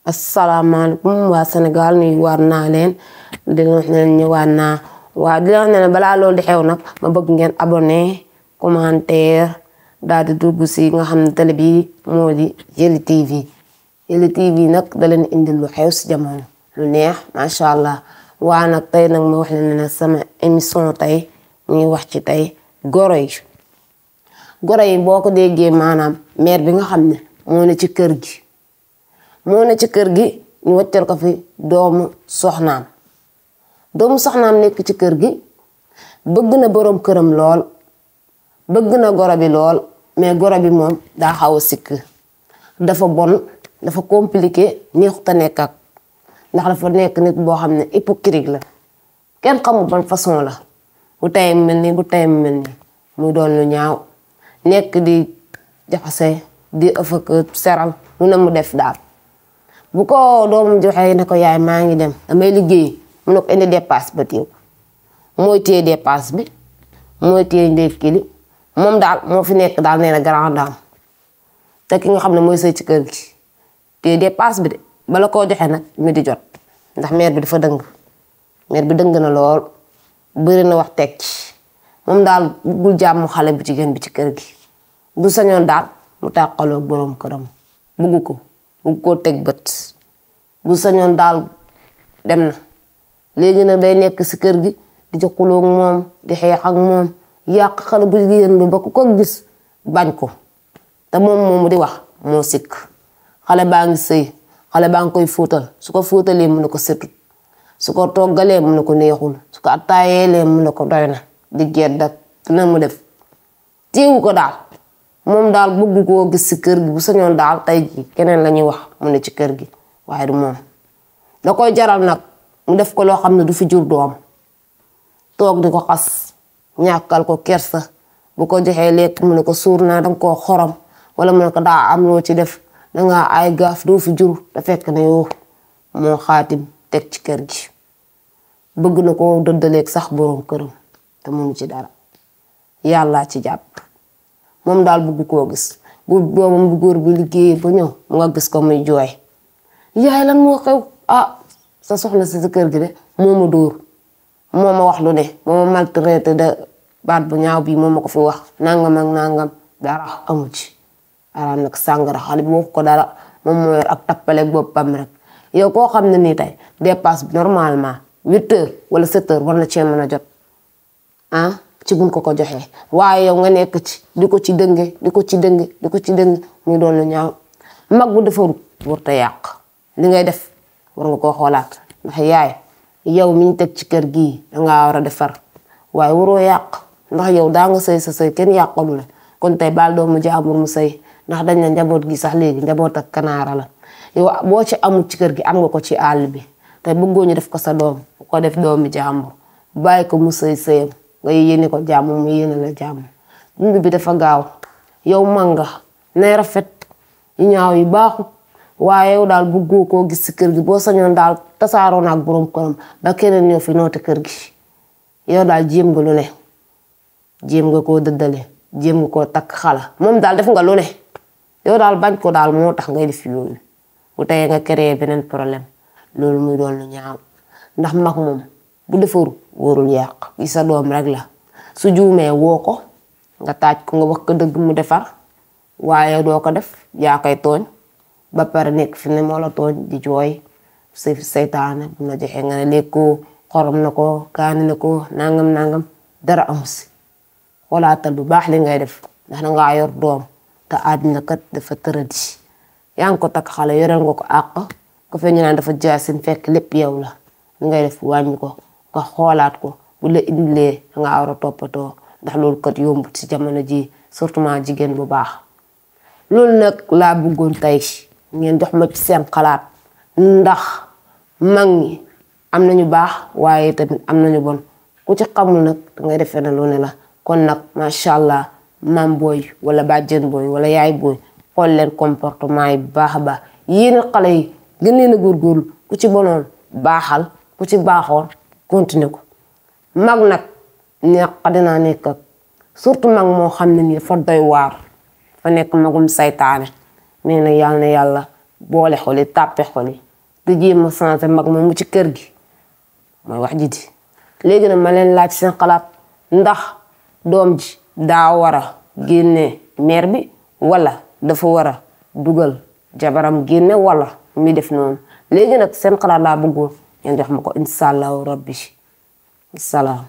asalaamaaleykum waa Sénégal nuyu war naa leen di wax ne ñëwaat naa waa di wax ne balaa loolu di xew nag ma bëgg ngeen abonné commentaire daal di dugg si nga xam ne télé bi moo di Yelli TV Yelli TV nag da leen indil lu xew si jamono lu neex macha allah waa nag tey nag ma wax leen ne sama émission tey ñuy wax ci tey goro yi boo ko déggee maanaam mère bi nga xam ne moo ne ci kër gi ñu waccal ko fi doomu soxnaam nekk ci kër gi bëgg na borom këram lool bëgg na goro bi lool mais goro bi moom daa xaw a sikk dafa bon dafa compliqué neexut a nekk ak ndax dafa nekk nit boo xam ne hypocrite la kenn xamul ban façon la bu tey mu mel nii bu tey mu mel nii muy doon lu ñaaw nekk di jaxase di ëffak seral lu ne mu def daal bu ko doomam joxee ne ko yaay maa ngi dem damay liggéey mu ne ko indi dépasse ba téew mooy téye dépasse bi mooy téye ndékki li moom daal moo fi nekk daal nee na grand dame te ki nga xam ne mooy sëy ci kër gi téye dépasse bi de bala koo joxe nag mi di jot ndax mère bi dafa dëng mère bi dëng na lool bëri na wax teg ci moom daal buggul jàmm xale bu jigéen bi ci kër gi bu sañoon daal mu tàqaloo boroom këram bugg koo teg bët bu sañoon daal dem na léegi nag day nekk si kër gi di xuloo moom di xeex ak moom yàq xale bu jigéen bi ba ku ko gis bañ ko te moom moomu di wax moo sikk xale baa ngi sëy xale baa ngi koy fóotal su ko fóotalee mu ne ko setut su ko toggalee mu ne ko neexul su ko attaayeelee mu ne ko doy na di gedd ak na mu def téewu ko daal moom daal bëgg koo gis si kër gi bu sañoon daal tey ji keneen la ñuy wax mu ne ci kër gi waaye du moom da koy jaral nag mu def ko loo xam ne du fi jur doom toog di ko xas ñàkkal ko kersa bu ko joxee lekk mu ne ko suur naa danga koo xorom wala mu ne ko daa am loo ci def danga ay gaaf doo fi jur da fekk ne yow moo xaatim teg ci kër gi bëgg na ko dëddaleeg sax boroom këram te mënu ci dara yàlla ci jàpp moom daal bëgg koo gis bu doomam bu góor bi liggéeyee ba ñëw mu nga gis ko muy jooy yaay lan moo xew sa soxna si sa kër gi de moo ma dóor moo ma wax lu ne moo ma maltraité de baat bu ñaaw bii moo ma ko fi wax nangam ak nangam dara amu ci araam nag sàngara xale bi wax ko dara moom moo yor ak tappaleeg boppam rek yow koo xam ne nii tey dépasse bi normalement 8 heures wala 7 heures war na cee mën a jot ci buñ ko joxee waaye yow nga nekk ci di ko ci dënge muy doon lu ñaaw mag bu defaru war te yàq li ngay def war nga koo xoolaat ndax yaay yow mi ñu teg ci kër gii dangaa war a defar waaye waroo yàq ndax yow daa nga sëy sa sëy kenn yàqalu la kon tey baal doomu jaambur mu sëy ndax dañ na njaboot gi sax léegi njaboot ak kanaara la yow boo ci amul ci kër gi am nga ko ci àll bi te bëggoo ñu def ko sa doom bu ko def doomu jaambur bàyyi ko mu sëy sëyam nga yéene ko jàmm mu yéene la jàmm dund bi dafa gaaw yow mag nga nay rafet yu ñaaw yi baaxut waaye yow daal bëggoo koo gis ci kër gi boo sañoon daal tasaaroo na ak boroom këram ba keneen ñëw fi noote kër gi yow daal jéem nga lu ne jéem nga koo dëddale jéem nga koo takk xala moom daal def nga lu ne yow daal bañ ko daal moo tax ngay def yooyu bu teyee nga créé beneen problème loolu muy doon lu ñaaw ndax mag moom bu defaru wóorul yàq gi sa doom rek la su juumee woo ko nga taaj ko nga wax ko dëgg mu defar waaye doo ko def yaa koy tooñ ba pare nekk fi ne moo la tooñ di jooy seytaane bu la joxee nga ne lekkoo xorom na ko kaani na ko nangam dara amu si xoolaatal bu baax li ngay def ndax dangaa yor doom te àddina kat dafa tëradi yaa ngi ko takk xale yoreel nga ko àq ko fe ñu naan dafa jaasin fekk lépp yow la li ngay def wàññi ko nga xoolaat ko bu la indilee dangaa war a toppatoo ndax loolu kat yombut ci jamono ji surtout jigéen bu baax loolu nag laa bëggoon tey ngeen jox ma ci seen xalaat ndax mag ñi am nañu baax waaye tamit am nañu bon ku ci xamul nag dangay defee ne lu ne la kon nag macha allah maam booy wala bàjjen booy wala yaay booy xool leen comportement yi bu baax a baax yéen xale yi gën leen a góorgóorlu ku ci bonoon baaxal ku ci baaxoon continuer ko mag nag neex dinaa nekk ak surtout mag moo xam ne nii dafa doy waar fa nekk magum saytaane mais nag yàlla na yàlla boole xol yi tàppe xol yi di jéem a changé mag moomu ci kër gi mooy wax ji di léegi nag ma leen laaj seen xalaat ndax doom ji daa war a génne mère bi wala dafa war a dugal jabaram génne wala mi def noonu léegi nag seen xalaat laa bëggoon ngeen jox ma ko incha allahu rabbi salaam